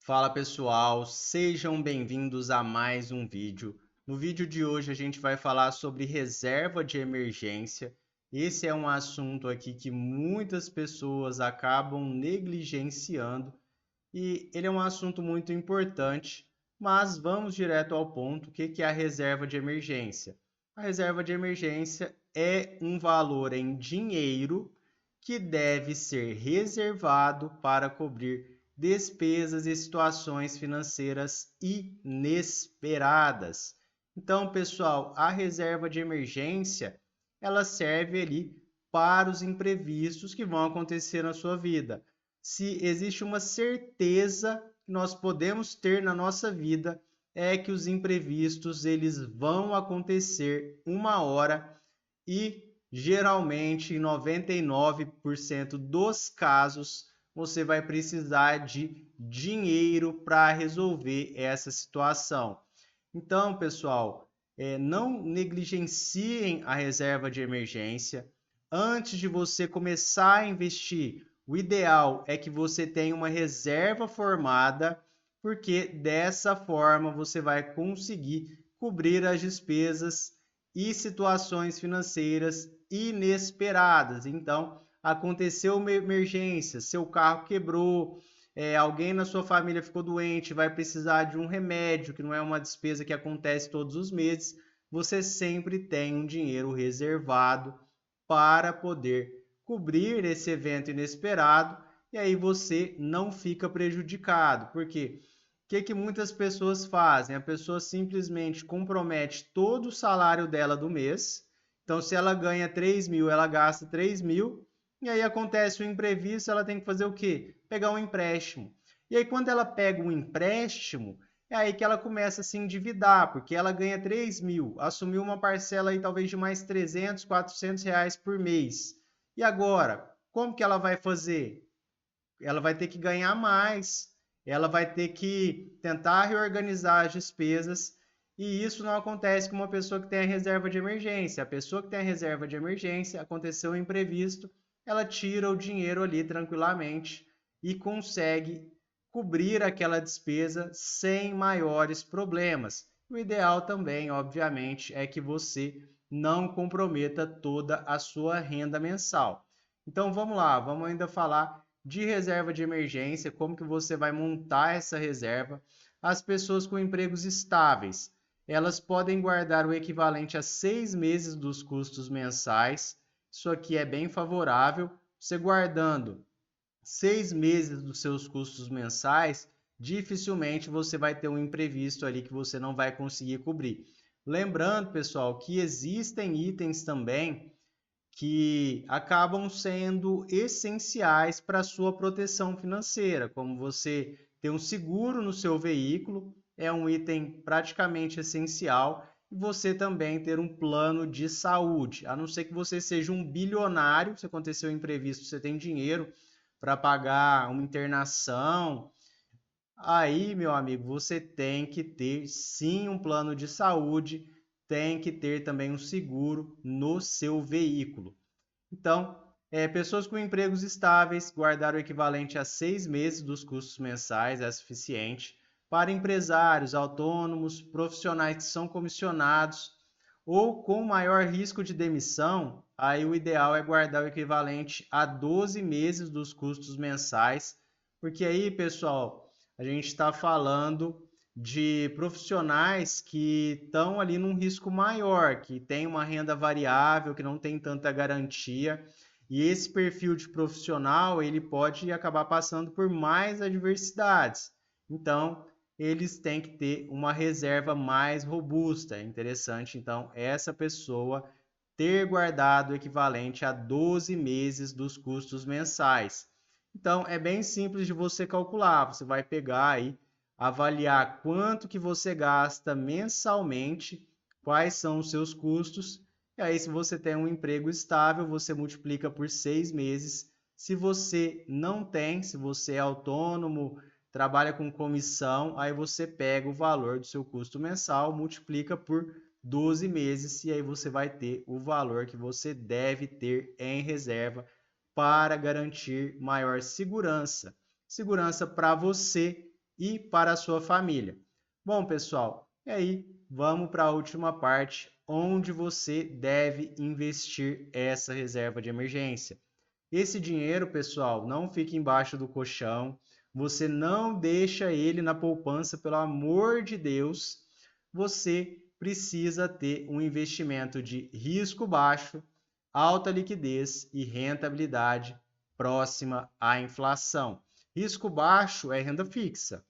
Fala pessoal, sejam bem-vindos a mais um vídeo. No vídeo de hoje a gente vai falar sobre reserva de emergência. Esse é um assunto aqui que muitas pessoas acabam negligenciando e ele é um assunto muito importante, mas vamos direto ao ponto. O que é a reserva de emergência? A reserva de emergência é um valor em dinheiro que deve ser reservado para cobrir despesas e situações financeiras inesperadas. Então, pessoal, a reserva de emergência, ela serve ali para os imprevistos que vão acontecer na sua vida. Se existe uma certeza que nós podemos ter na nossa vida, é que os imprevistos eles vão acontecer uma hora e geralmente em 99% dos casos você vai precisar de dinheiro para resolver essa situação. Então, pessoal, não negligenciem a reserva de emergência. Antes de você começar a investir, o ideal é que você tenha uma reserva formada, porque dessa forma você vai conseguir cobrir as despesas e situações financeiras inesperadas. Então, aconteceu uma emergência, seu carro quebrou, alguém na sua família ficou doente, vai precisar de um remédio, que não é uma despesa que acontece todos os meses, você sempre tem um dinheiro reservado para poder cobrir esse evento inesperado e aí você não fica prejudicado. Porque que muitas pessoas fazem? A pessoa simplesmente compromete todo o salário dela do mês. Então, se ela ganha 3 mil, ela gasta 3 mil. E aí acontece o imprevisto, ela tem que fazer o quê? Pegar um empréstimo. E aí, quando ela pega um empréstimo, é aí que ela começa a se endividar, porque ela ganha 3 mil, assumiu uma parcela aí talvez de mais 300, 400 reais por mês. E agora, como que ela vai fazer? Ela vai ter que ganhar mais, ela vai ter que tentar reorganizar as despesas, e isso não acontece com uma pessoa que tem a reserva de emergência. A pessoa que tem a reserva de emergência, aconteceu um imprevisto, ela tira o dinheiro ali tranquilamente e consegue cobrir aquela despesa sem maiores problemas. O ideal também, obviamente, é que você não comprometa toda a sua renda mensal. Então vamos lá, vamos ainda falar de reserva de emergência, como que você vai montar essa reserva. As pessoas com empregos estáveis, elas podem guardar o equivalente a 6 meses dos custos mensais. Isso aqui é bem favorável. Você guardando 6 meses dos seus custos mensais, dificilmente você vai ter um imprevisto ali que você não vai conseguir cobrir. Lembrando, pessoal, que existem itens também que acabam sendo essenciais para a sua proteção financeira, como você ter um seguro no seu veículo, é um item praticamente essencial, e você também ter um plano de saúde, a não ser que você seja um bilionário, se acontecer um imprevisto, você tem dinheiro para pagar uma internação, aí, meu amigo, você tem que ter sim um plano de saúde, tem que ter também um seguro no seu veículo. Então, pessoas com empregos estáveis, guardar o equivalente a 6 meses dos custos mensais é suficiente. Para empresários, autônomos, profissionais que são comissionados ou com maior risco de demissão, aí o ideal é guardar o equivalente a 12 meses dos custos mensais, porque aí, pessoal, a gente está falando de profissionais que estão ali num risco maior, que tem uma renda variável, que não tem tanta garantia, e esse perfil de profissional ele pode acabar passando por mais adversidades. Então, eles têm que ter uma reserva mais robusta. É interessante, então, essa pessoa ter guardado o equivalente a 12 meses dos custos mensais. Então, é bem simples de você calcular. Você vai pegar aí, avaliar quanto que você gasta mensalmente, quais são os seus custos, e aí se você tem um emprego estável, você multiplica por 6 meses. Se você não tem, se você é autônomo, trabalha com comissão, aí você pega o valor do seu custo mensal, multiplica por 12 meses e aí você vai ter o valor que você deve ter em reserva para garantir maior segurança. Segurança para você e para a sua família. Bom, pessoal, e aí vamos para a última parte, onde você deve investir essa reserva de emergência. Esse dinheiro, pessoal, não fica embaixo do colchão, você não deixa ele na poupança, pelo amor de Deus. Você precisa ter um investimento de risco baixo, alta liquidez e rentabilidade próxima à inflação. Risco baixo é renda fixa.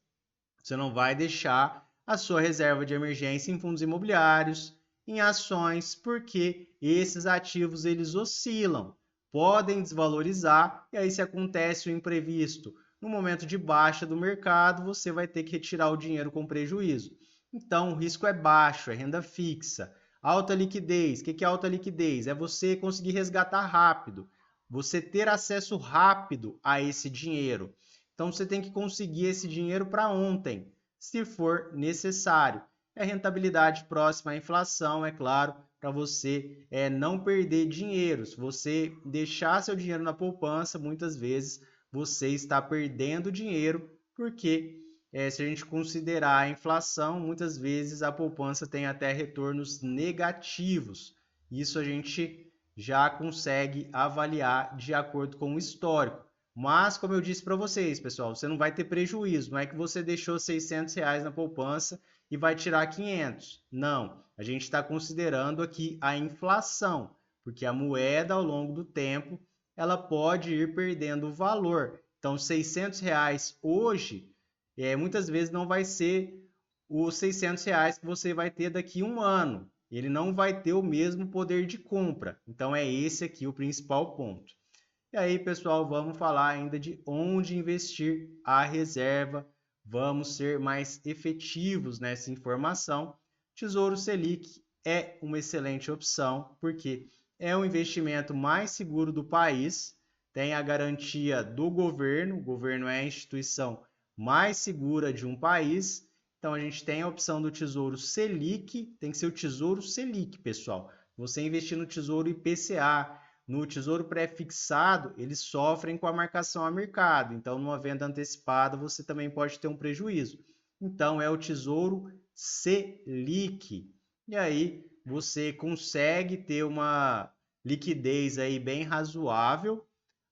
Você não vai deixar a sua reserva de emergência em fundos imobiliários, em ações, porque esses ativos eles oscilam, podem desvalorizar, e aí se acontece o imprevisto no momento de baixa do mercado, você vai ter que retirar o dinheiro com prejuízo. Então, o risco é baixo, é renda fixa. Alta liquidez. O que é alta liquidez? É você conseguir resgatar rápido, você ter acesso rápido a esse dinheiro. Então, você tem que conseguir esse dinheiro para ontem, se for necessário. É rentabilidade próxima à inflação, é claro, para você não perder dinheiro. Se você deixar seu dinheiro na poupança, muitas vezes você está perdendo dinheiro, porque se a gente considerar a inflação, muitas vezes a poupança tem até retornos negativos. Isso a gente já consegue avaliar de acordo com o histórico. Mas, como eu disse para vocês, pessoal, você não vai ter prejuízo. Não é que você deixou R$ 600 na poupança e vai tirar 500. Não, a gente está considerando aqui a inflação, porque a moeda, ao longo do tempo, ela pode ir perdendo valor. Então, R$ 600 hoje, muitas vezes não vai ser os R$ 600 que você vai ter daqui a um ano. Ele não vai ter o mesmo poder de compra. Então, é esse aqui o principal ponto. E aí, pessoal, vamos falar ainda de onde investir a reserva. Vamos ser mais efetivos nessa informação. Tesouro Selic é uma excelente opção, porque é o investimento mais seguro do país, tem a garantia do governo, o governo é a instituição mais segura de um país. Então, a gente tem a opção do Tesouro Selic, tem que ser o Tesouro Selic, pessoal. Você investir no Tesouro IPCA, no Tesouro Pré-fixado, eles sofrem com a marcação a mercado. Então, numa venda antecipada, você também pode ter um prejuízo. Então, é o Tesouro Selic. E aí, você consegue ter uma liquidez aí bem razoável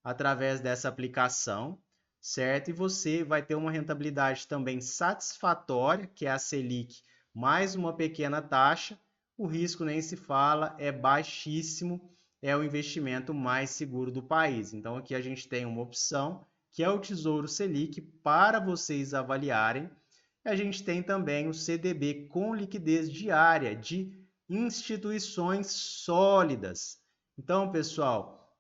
através dessa aplicação, certo? E você vai ter uma rentabilidade também satisfatória, que é a Selic, mais uma pequena taxa. O risco nem se fala, é baixíssimo, é o investimento mais seguro do país. Então, aqui a gente tem uma opção, que é o Tesouro Selic, para vocês avaliarem. A gente tem também o CDB com liquidez diária de instituições sólidas. Então, pessoal,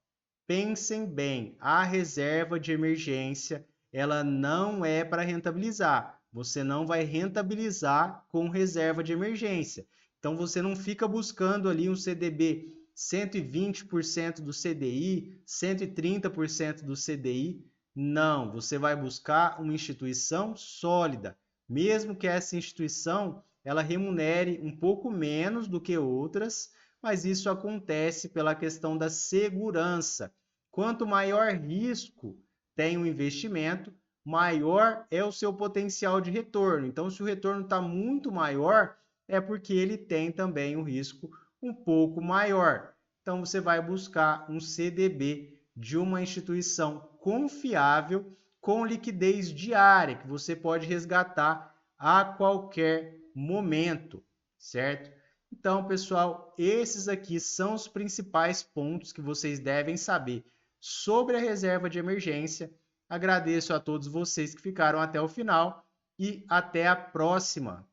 pensem bem, a reserva de emergência, ela não é para rentabilizar. Você não vai rentabilizar com reserva de emergência. Então, você não fica buscando ali um CDB 120% do CDI, 130% do CDI. Não, você vai buscar uma instituição sólida, mesmo que essa instituição ela remunere um pouco menos do que outras, mas isso acontece pela questão da segurança. Quanto maior risco tem o investimento, maior é o seu potencial de retorno. Então, se o retorno está muito maior, é porque ele tem também um risco um pouco maior. Então, você vai buscar um CDB de uma instituição confiável com liquidez diária, que você pode resgatar a qualquer momento, certo? Então, pessoal, esses aqui são os principais pontos que vocês devem saber sobre a reserva de emergência. Agradeço a todos vocês que ficaram até o final e até a próxima!